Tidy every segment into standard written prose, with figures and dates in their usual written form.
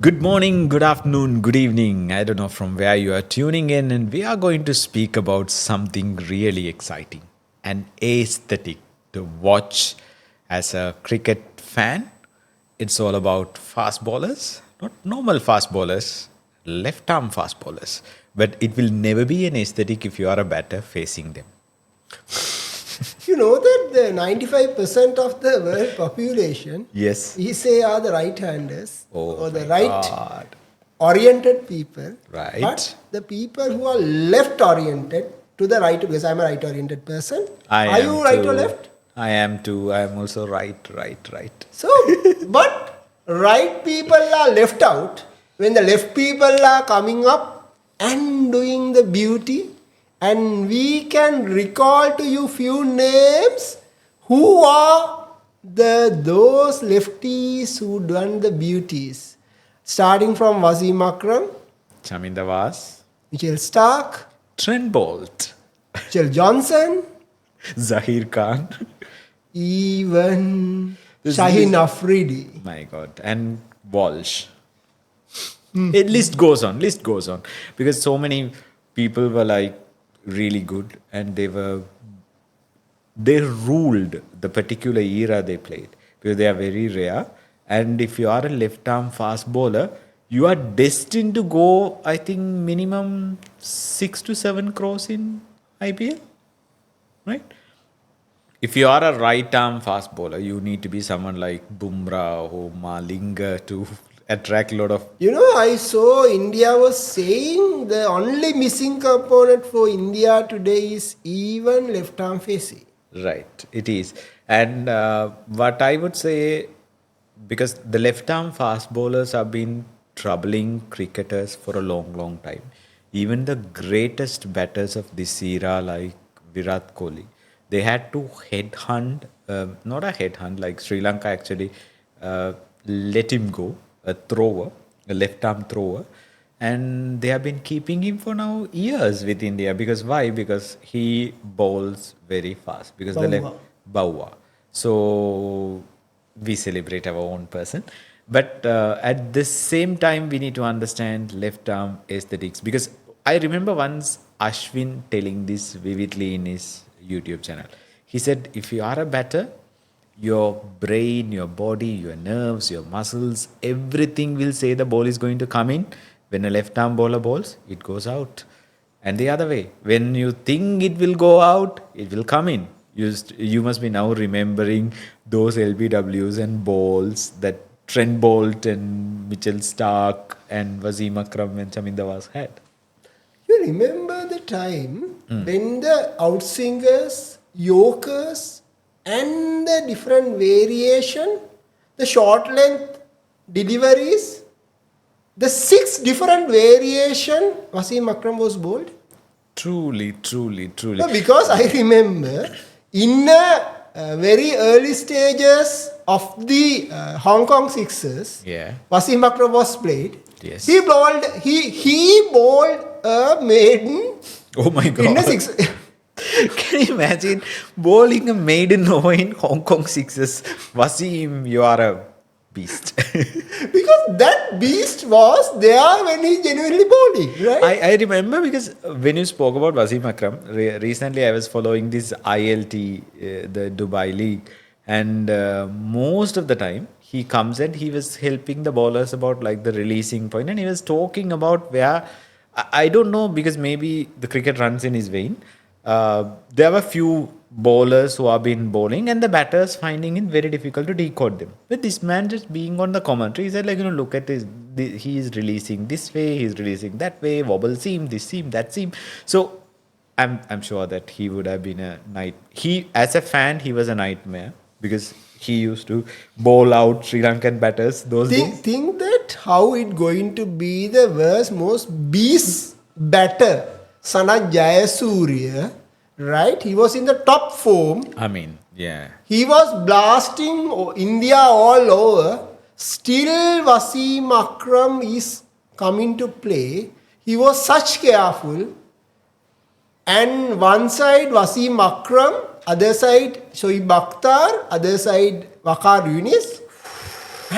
Good morning, good afternoon, good evening. I don't know from where you are tuning in, and we are going to speak about something really exciting, an aesthetic to watch as a cricket fan. It's all about fast bowlers, not normal fast bowlers, left arm fast bowlers. But it will never be an aesthetic if you are a batter facing them. You know that the 95% of the world population Yes. we say are the right-handers Oh or the my God. right-oriented people. Right. But the people who are left-oriented to the right, because I'm a right-oriented person. Are you right or left? I am too. I am also right. So, but right people are left out when the left people are coming up and doing the beauty. And we can recall to you few names who are those lefties who done the beauties. Starting from Wasim Akram, Chaminda Was, Mitchell Stark, Trent Bolt, Mitchell Johnson, Zahir Khan. even This Shaheen is- Afridi. My God. And Walsh. It list goes on, Because so many people were like really good and they ruled the particular era they played because they are very rare. And if you are a left arm fast bowler, you are destined to go, I think, minimum 6 to 7 crores in IPL, right? If you are a right arm fast bowler, you need to be someone like Bumrah or Malinga to attract a lot of. You know, I saw India was saying the only missing component for India today is even left arm facing. Right, it is. And what I would say, because the left arm fast bowlers have been troubling cricketers for a long time. Even the greatest batters of this era, like Virat Kohli, they had to headhunt, not a headhunt, like Sri Lanka actually let him go, a thrower, a left arm thrower. And they have been keeping him for now years with India. Because why? Because he bowls very fast. Because the left Bawa. Bawa. So we celebrate our own person. But at the same time, we need to understand left arm aesthetics. Because I remember once Ashwin telling this vividly in his YouTube channel. He said, if you are a batter, your brain, your body, your nerves, your muscles, everything will say the ball is going to come in. When a left arm bowler bowls, it goes out. And the other way, when you think it will go out, it will come in. You must be now remembering those LBWs and balls that Trent Bolt and Mitchell Stark and Wasim Akram and Chaminda Was had. You remember the time when the outswingers, Yorkers, and the different variation, the short length deliveries, the 6 different variation Wasim Akram was bowled? Truly. No, because I remember in very early stages of the Hong Kong Sixers, Yeah. Wasim Akram was played. Yes. He bowled a maiden Oh my God. in a six. Can you imagine bowling a maiden over in Hong Kong Sixers? Wasim, you are a beast. Because that beast was there when he genuinely bowling, right? I remember because when you spoke about Wasim Akram, recently I was following this ILT, the Dubai League, and most of the time he comes and he was helping the bowlers about like the releasing point, and he was talking about where I don't know because maybe the cricket runs in his vein. There were few bowlers who have been bowling and the batters finding it very difficult to decode them. But this man just being on the commentary, he said like, look at this, he is releasing this way, he's releasing that way, wobble seam, this seam, that seam. So I'm sure that he would have been a night. He, as a fan, he was a nightmare because he used to bowl out Sri Lankan batters those days. Think that how it going to be the world's most beast batter, Sanath Jayasuriya, right? He was in the top form. I mean, yeah. He was blasting India all over. Still, Wasim Akram is coming to play. He was such careful. And one side Wasim Akram, other side Shoaib Akhtar, other side Waqar Yunis.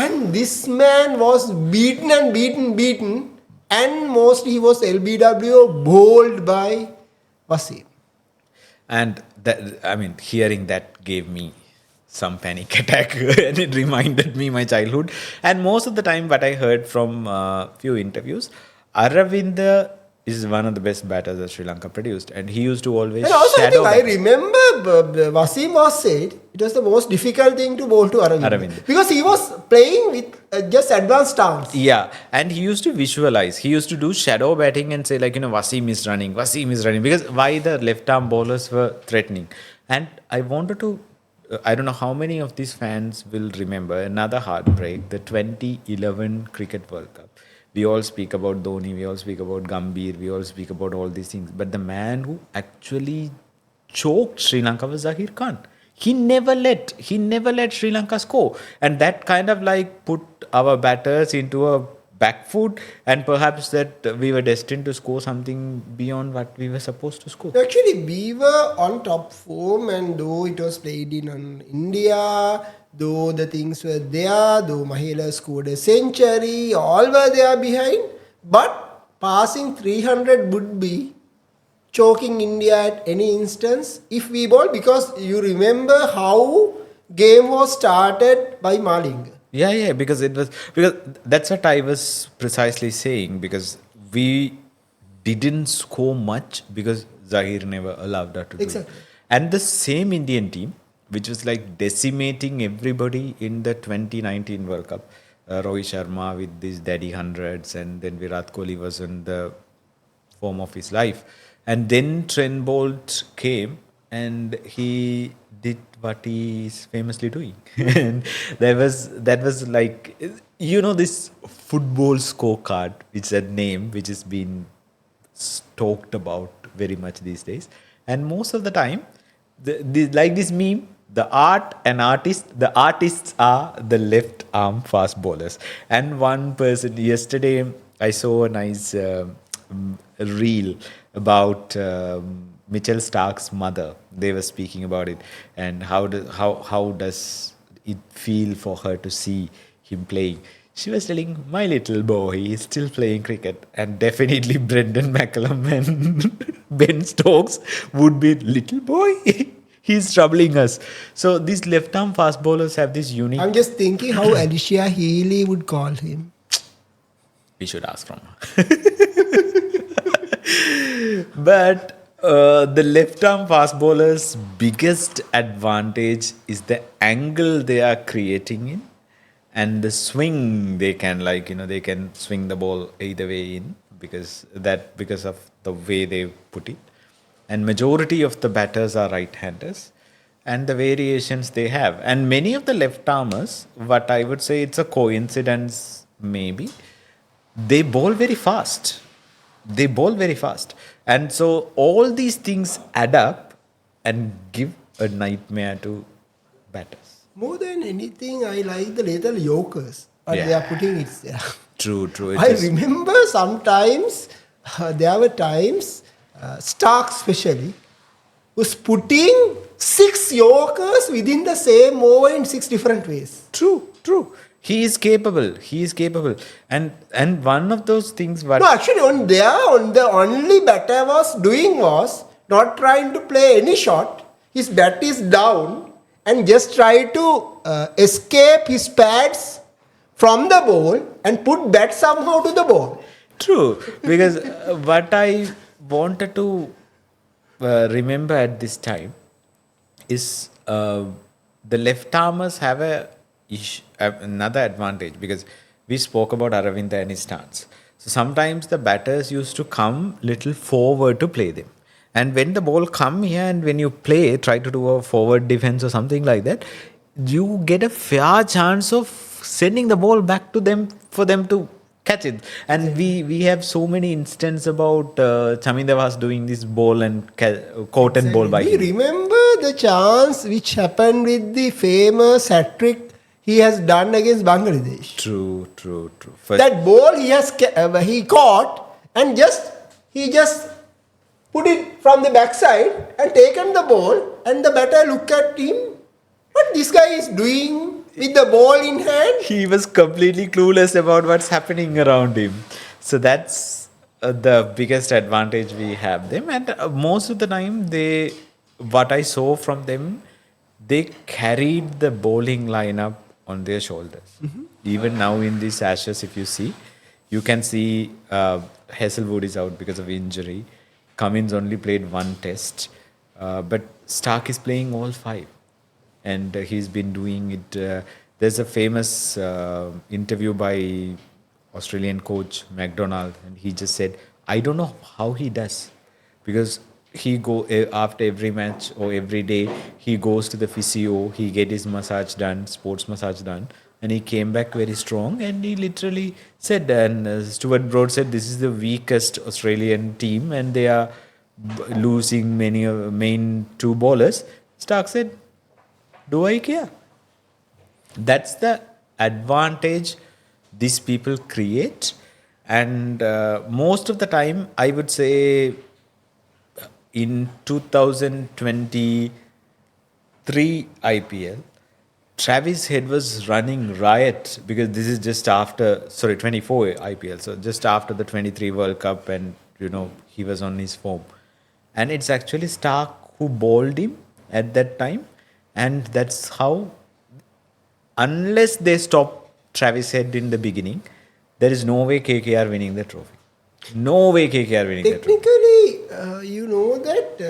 And this man was beaten and beaten, and mostly he was LBW bowled by Wasim. And that, I mean, hearing that gave me some panic attack and it reminded me my childhood. And most of the time, what I heard from few interviews, Aravinda is one of the best batters that Sri Lanka produced, and he used to always And also, I shadow think I bat. remember Wasim was said it was the most difficult thing to bowl to Aravind. Because he was playing with just advanced stance. Yeah, and he used to visualize. He used to do shadow batting and say like, Wasim is running, Wasim is running. Because why the left arm bowlers were threatening. And I wanted to, I don't know how many of these fans will remember another heartbreak, the 2011 Cricket World Cup. We all speak about Dhoni, we all speak about Gambhir, we all speak about all these things. But the man who actually choked Sri Lanka was Zahir Khan. He never let Sri Lanka score, and that kind of like put our batters into a back foot, and perhaps that we were destined to score something beyond what we were supposed to score. Actually, we were on top form, and though it was played in India, though the things were there, though Mahela scored a century, all were there behind, but passing 300 would be choking India at any instance if we bowl, because you remember how game was started by Malinga. Yeah, because that's what I was precisely saying, because we didn't score much because Zahir never allowed us to do it. Exactly. And the same Indian team, which was like decimating everybody in the 2019 World Cup, Rohit Sharma with these daddy hundreds, and then Virat Kohli was in the form of his life. And then Trent Bolt came and he did what he is famously doing. And that was like, this football scorecard, which is a name which has been talked about very much these days. And most of the time, like this meme, the artists are the left arm fast bowlers. And one person, yesterday I saw a nice reel about Mitchell Stark's mother. They were speaking about it, and how does it feel for her to see him playing. She was telling, my little boy is still playing cricket, and definitely Brendan McCullum and Ben Stokes would be little boy. He's troubling us. So these left arm fast bowlers have this unique. I'm just thinking how Alicia Healy would call him. We should ask from her. But the left arm fast bowlers' biggest advantage is the angle they are creating in, and the swing they can they can swing the ball either way in, because of the way they put it. And majority of the batters are right-handers, and the variations they have. And many of the left armers, what I would say, it's a coincidence maybe, they bowl very fast. And so all these things add up and give a nightmare to batters. More than anything, I like the little Yorkers. But they are putting it there. True. I remember sometimes, there were times, Stark especially, was putting 6 Yorkers within the same over in 6 different ways. True. He is capable. And one of those things what... No, actually, the only batter was doing was not trying to play any shot. His bat is down and just try to escape his pads from the ball and put bat somehow to the ball. True, because what I wanted to remember at this time is the left armers have another advantage, because we spoke about Aravinda and his stance. So sometimes the batters used to come little forward to play them. And when the ball come here and when you try to do a forward defense or something like that, you get a fair chance of sending the ball back to them for them to catch it. And we have so many instances about Chaminda was doing this ball and caught and ball by We him. remember the chance which happened with the famous hat-trick he has done against Bangladesh. True. That ball he caught and he just put it from the backside and taken the ball, and the batter looked at him. What this guy is doing? with the ball in hand. he was completely clueless about what's happening around him. So that's the biggest advantage we have them. And most of the time, what I saw from them, they carried the bowling lineup on their shoulders. Even now in these Ashes, if you see, you can see Hazelwood is out because of injury. Cummins only played one test, but Stark is playing all five, and he's been doing it. There's a famous interview by Australian coach McDonald, and he just said, "I don't know how he does, because after every match or every day he goes to the physio, he get his massage done, sports massage done, and he came back very strong." And he literally said, and Stuart Broad said, this is the weakest Australian team, and they are losing many main two bowlers. Stark said, "Do I care?" That's the advantage these people create. And most of the time, I would say in 2023 IPL, Travis Head was running riot, because this is just after, 24 IPL, so just after the 23 World Cup, and he was on his form. And it's actually Stark who bowled him at that time, and that's how, unless they stop Travis Head in the beginning, there is no way KKR winning the trophy. No way KKR winning the trophy. Technically, you know that,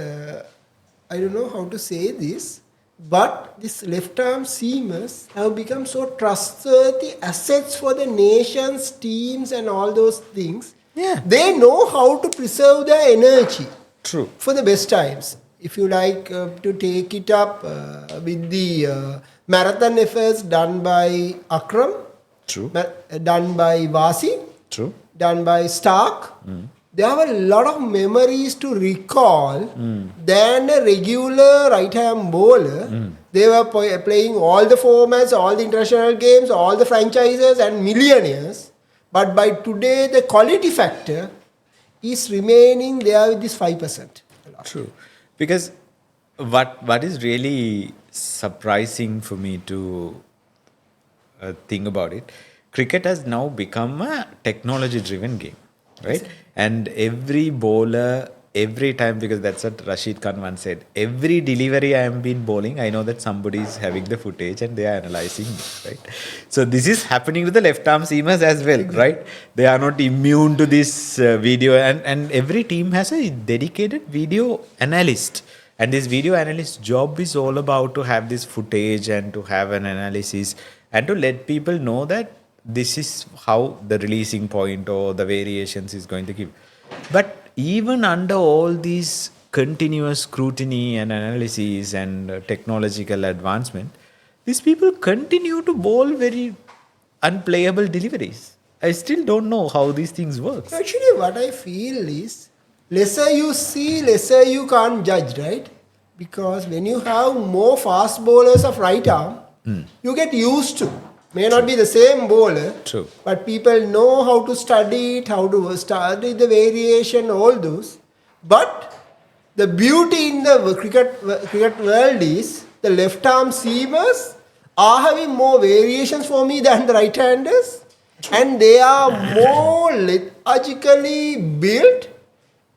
I don't know how to say this, but this left arm seamers have become so trustworthy assets for the nations, teams, and all those things. Yeah. They know how to preserve their energy. True. For the best times. If you like to take it up with the marathon efforts done by Akram, True. Done by Vasi, True. done by Stark, there are a lot of memories to recall than a regular right-hand bowler. They were playing all the formats, all the international games, all the franchises and millionaires. But by today, the quality factor is remaining there with this 5%. True. Because what is really surprising for me to think about it, cricket has now become a technology-driven game, right? And every bowler, every time, because that's what Rashid Khan once said, every delivery I am been bowling, I know that somebody is having the footage and they are analyzing me, right? So this is happening to the left arm seamers as well, right? They are not immune to this video, and every team has a dedicated video analyst. And this video analyst's job is all about to have this footage and to have an analysis and to let people know that this is how the releasing point or the variations is going to give. But even under all these continuous scrutiny and analysis and technological advancement, these people continue to bowl very unplayable deliveries. I still don't know how these things work. Actually, what I feel is, lesser you see, lesser you can't judge, right? Because when you have more fast bowlers of right arm, you get used to. May not be the same bowler, True. but people know how to study it, how to study the variation, all those. But the beauty in the cricket world is the left arm seamers are having more variations for me than the right handers, and they are more lethargically built,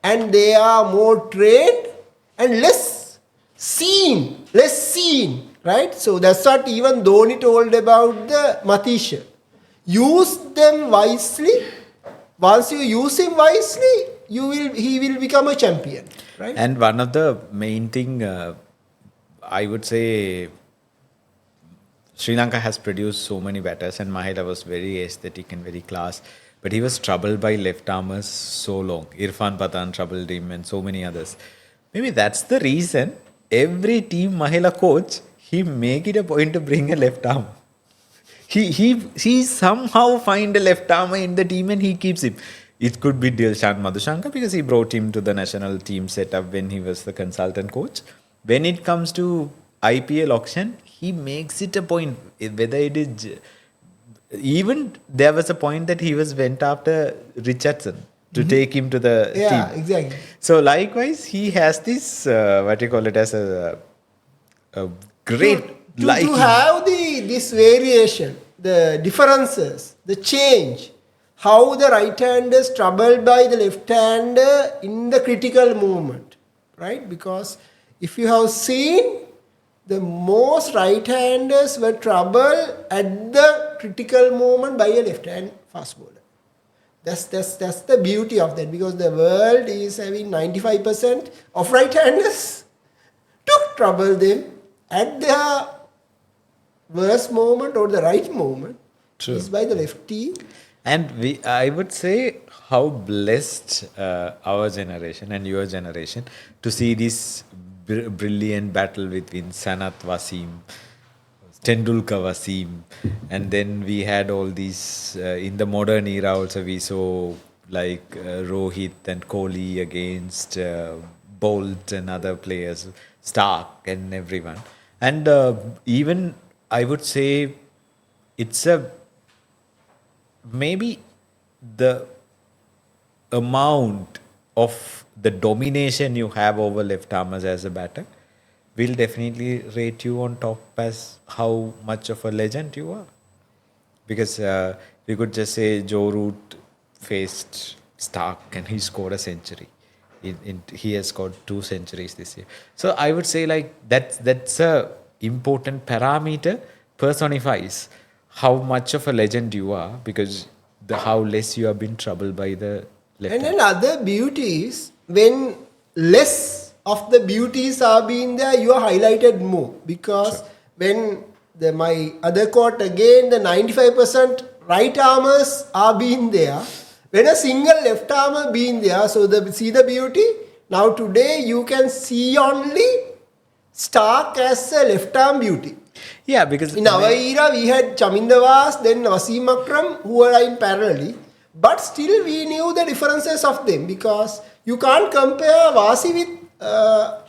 and they are more trained and less seen, right? So that's what even Dhoni told about the Matisha. Use them wisely. Once you use him wisely, he will become a champion, right? And one of the main thing, I would say, Sri Lanka has produced so many batters, and Mahela was very aesthetic and very class. But he was troubled by left armers so long. Irfan Pathan troubled him and so many others. Maybe that's the reason every team Mahela coach, he make it a point to bring a left arm. He somehow find a left armer in the team and he keeps him. It could be Dilshan Madhushankar because he brought him to the national team setup when he was the consultant coach. When it comes to IPL auction, he makes it a point. Whether it is... Even there was a point that he went after Richardson to take him to the team. Yeah, exactly. So likewise, he has this, what you call it as a great to liking. have this variation, the differences, the change, how the right hand is troubled by the left hand in the critical moment, right? Because if you have seen, the most right-handers were troubled at the critical moment by a left-hand fast bowler. That's the beauty of that, because the world is having 95% of right-handers to trouble them at their worst moment or the right moment. True. Is by the lefty. And I would say how blessed our generation and your generation to see this brilliant battle between Sanat Wasim, Tendulkar Wasim, and then we had all these in the modern era also we saw like Rohit and Kohli against Bolt and other players, Stark and everyone. And even I would say it's a maybe the amount of the domination you have over left armers as a batter will definitely rate you on top as how much of a legend you are. Because we could just say Joe Root faced Stark and he scored a century. He has scored 2 centuries this year. So I would say like that's a important parameter personifies how much of a legend you are, because how less you have been troubled by the left And hand. another beauty is when less of the beauties are being there, you are highlighted more. Because when my other quote again, the 95% right armers are being there, when a single left armer being there, so see the beauty. Now today you can see only Stark as a left arm beauty. Yeah, because In our era, we had Chaminda Vas, then Wasim Akram, who were in parallelly. But still, we knew the differences of them, because you can't compare Vasi with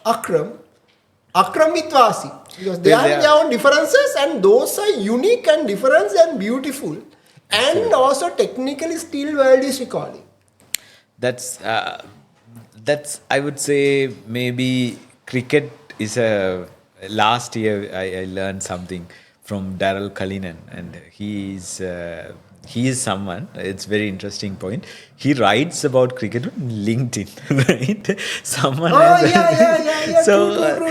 Akram, Akram with Vasi, because they have their own differences, and those are unique and different and beautiful, and also technically still world is recalling. that's I would say maybe cricket is a last year I learned something from Daryl Cullinan, and he is someone, it's very interesting point, he writes about cricket on LinkedIn. Right, someone Oh, has yeah. so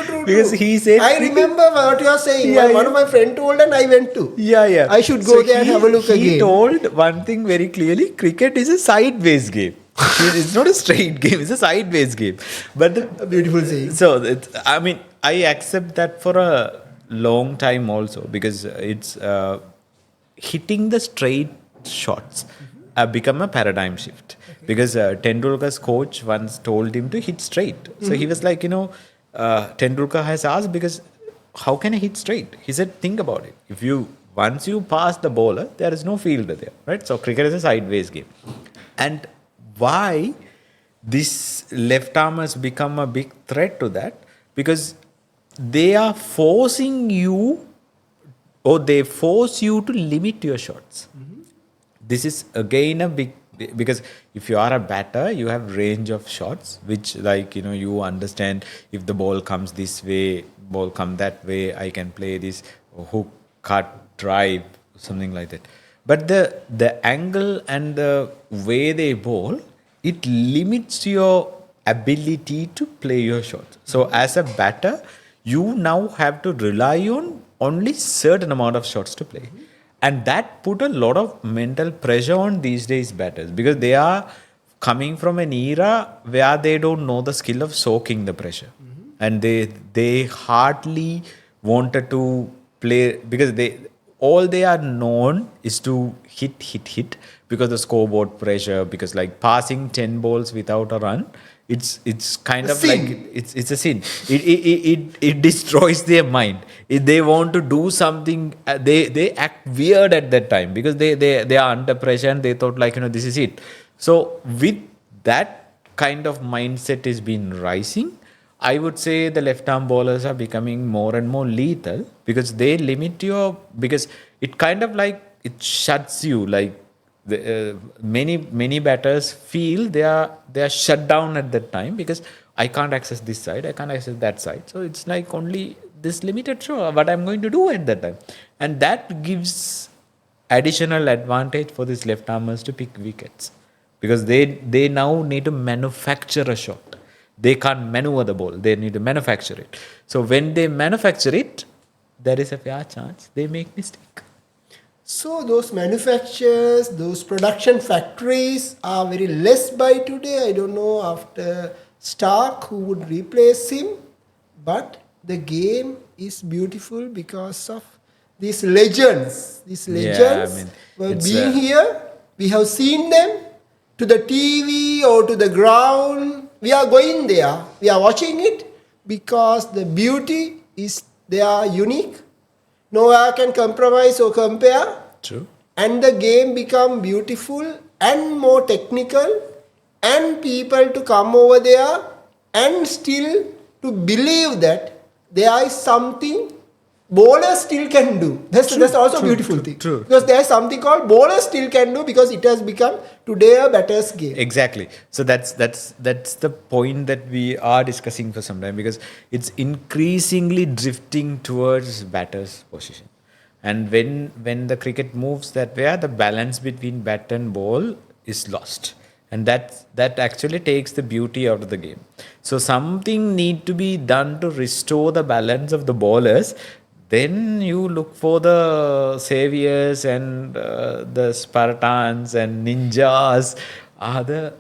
True. because he said I remember what you are saying. Yeah, One yeah. of my friend told, and I went to. Yeah. I should go there and have a look he again. told one thing very clearly: cricket is a sideways game. It's not a straight game; it's a sideways game. But A beautiful saying. so I mean, I accept that for a long time also, because it's hitting the straight shots become a paradigm shift. Because Tendulkar's coach once told him to hit straight. So he was like, Tendulkar has asked, because how can I hit straight? He said, think about it. Once you pass the bowler, there is no fielder there, right? So cricket is a sideways game. And why this left armers become a big threat to that? Because they are forcing you, or they force you to limit your shots. This is again a big, because if you are a batter, you have range of shots, which you understand, if the ball comes this way, ball come that way, I can play this hook, cut, drive, something like that. But the angle and the way they bowl, it limits your ability to play your shots. So as a batter, you now have to rely on only certain amount of shots to play. And that put a lot of mental pressure on these days batters, because they are coming from an era where they don't know the skill of soaking the pressure. And they hardly wanted to play, because all they are known is to hit, because the scoreboard pressure, because like passing 10 balls without a run, it's kind of sin. like it's a sin. It destroys their mind. If they want to do something, they act weird at that time, because they are under pressure and they thought this is it. So with that kind of mindset is been rising, I would say the left arm bowlers are becoming more and more lethal, because they limit because it kind of like it shuts you, like many batters feel they are shut down at that time, because I can't access this side, I can't access that side. So it's like only this limited show, what I'm going to do at that time. And that gives additional advantage for these left armers to pick wickets. Because they now need to manufacture a shot. They can't maneuver the ball. They need to manufacture it. So when they manufacture it, there is a fair chance they make mistake. So those manufacturers, those production factories are very less by today. I don't know after Stark who would replace him, but the game is beautiful because of these legends. These legends were being here. We have seen them to the TV or to the ground. We are going there. We are watching it because the beauty is they are unique. Nowhere can compromise or compare. True. And the game become beautiful and more technical, and people to come over there and still to believe that there is something bowlers still can do. That's also a beautiful thing. True. Because there is something called bowlers still can do because it has become today a batter's game. Exactly. So that's the point that we are discussing for some time, because it's increasingly drifting towards batter's position. And when the cricket moves that way, the balance between bat and ball is lost. And that actually takes the beauty out of the game. So something need to be done to restore the balance of the bowlers. Then you look for the saviors and the Spartans and ninjas are the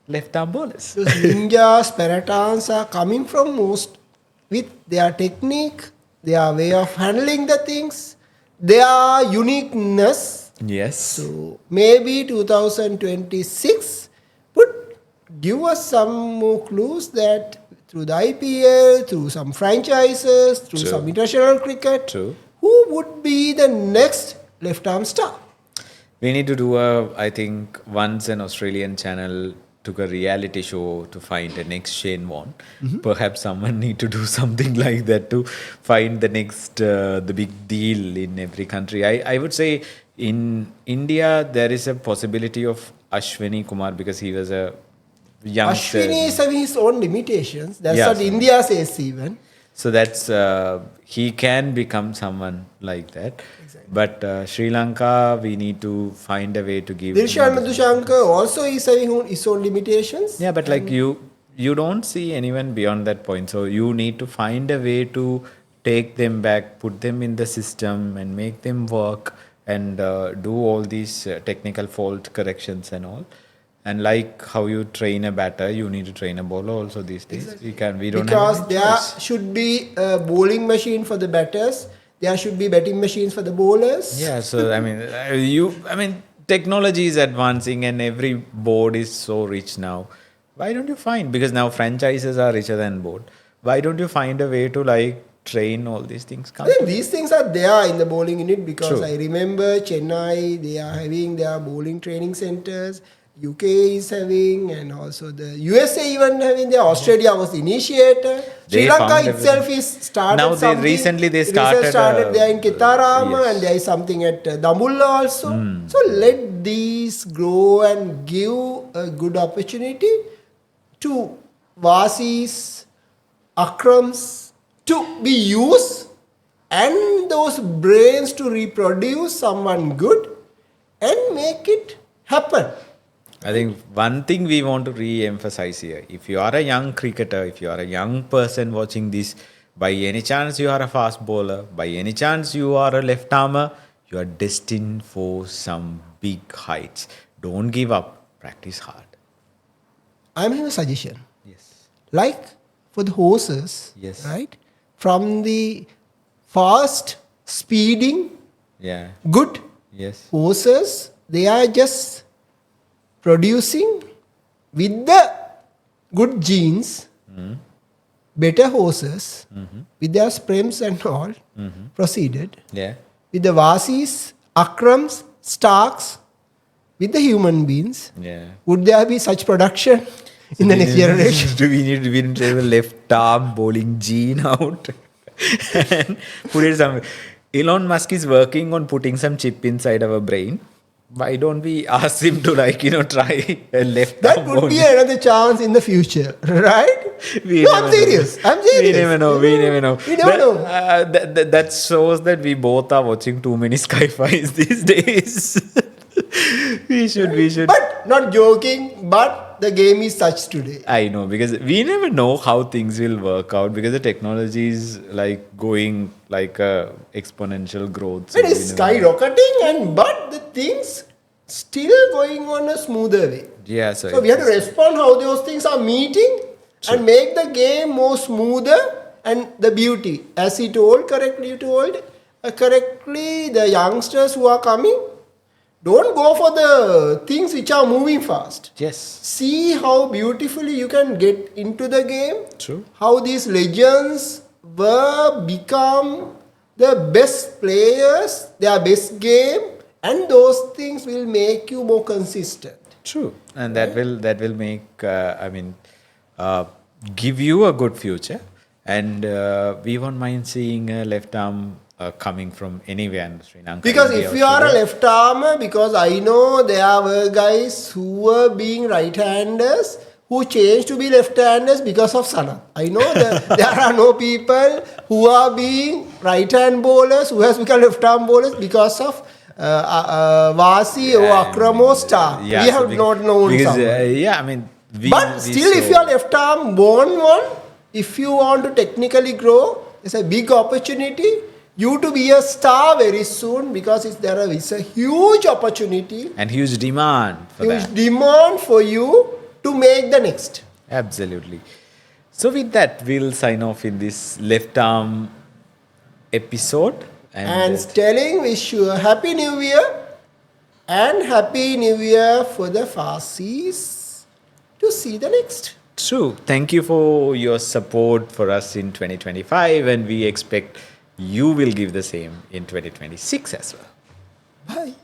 left arm bowlers. Those ninjas, Spartans are coming from most with their technique, their way of handling the things, their uniqueness. Yes. So maybe 2026 would give us some more clues that through the IPL, through some franchises, through True. some international cricket, True. who would be the next left arm star? We need to do I think once an Australian channel took a reality show to find the next Shane Warne. Perhaps someone need to do something like that to find the next, the big deal in every country. I would say in India, there is a possibility of Ashwini Kumar because he was a youngster. Ashwini is having his own limitations. That's Yeah, what so- India says even. So that's, he can become someone like that. But Sri Lanka, we need to find a way to give. Dilshan Madhushankar also is having his own limitations. Yeah, but like you don't see anyone beyond that point. So you need to find a way to take them back, put them in the system, and make them work and do all these technical fault corrections and all. And like how you train a batter, you need to train a bowler also these days. We don't Because have any there choice. should be a bowling machine for the batters. There should be batting machines for the bowlers. Yeah, so I mean, technology is advancing and every board is so rich now. Why don't you find? Because now franchises are richer than board. Why don't you find a way to like train all these things? I think these things are there in the bowling unit because True. I remember Chennai, they are having their bowling training centers. UK is having, and also the USA even having their. Australia was the initiator. Sri They Lanka found itself everything. is started Now they something. recently they Research started, there in Kitarama, yes. and there is something at Dambulla also. So let these grow and give a good opportunity to Vasis, Akrams to be used, and those brains to reproduce someone good and make it happen. I think one thing we want to re-emphasize here, if you are a young cricketer, if you are a young person watching this, by any chance you are a fast bowler, by any chance you are a left armer, you are destined for some big heights. Don't give up. Practice hard. I'm having a suggestion. Yes. Like for the horses, Yes. right? From the fast, speeding, Yeah. good Yes. horses, they are just producing with the good genes, better horses, with their sprems and all, proceeded. Yeah. With the Vasis, Akrams, Starks, with the human beings, Yeah. would there be such production in the next generation? Do we need to have a left arm bowling gene out and put it somewhere? Elon Musk is working on putting some chip inside our brain why don't we ask him to try a left That arm would be bowling? another chance in the future, right? We No, never I'm serious. know. I'm serious. We never know. We never know. We never know. That shows that we both are watching too many sci-fis these days. we should. But not joking, but the game is such today. I know, because we never know how things will work out, because the technology is like going like a exponential growth. So It is we never know. skyrocketing, but the things still going on a smoother way. Yeah, So we have to respond how those things are meeting and make the game more smoother and the beauty. As he told, correctly, the youngsters who are coming, don't go for the things which are moving fast. Yes. See how beautifully you can get into the game. True. How these legends were become the best players, their best game, and those things will make you more consistent. True, and that will make give you a good future, and we won't mind seeing a left arm coming from anywhere in Sri Lanka. Because India, if you are a Australia. left armer, because I know there were guys who were being right-handers who changed to be left-handers because of Sanat. I know that there are no people who are being right-hand bowlers who has become left-arm bowlers because of Vasi or Akram or Star. Yeah, We so have not known because someone. we, But we still, if saw- you are left arm born one, if you want to technically grow, it's a big opportunity. You to be a star very soon, because there is a huge opportunity, and huge demand for huge that. demand for you to make the next. Absolutely. So with that, we'll sign off in this left arm episode. And telling, wish you a happy new year and happy new year for the Farsis to see the next. True. Thank you for your support for us in 2025, and we expect you will give the same in 2026 as well. Bye.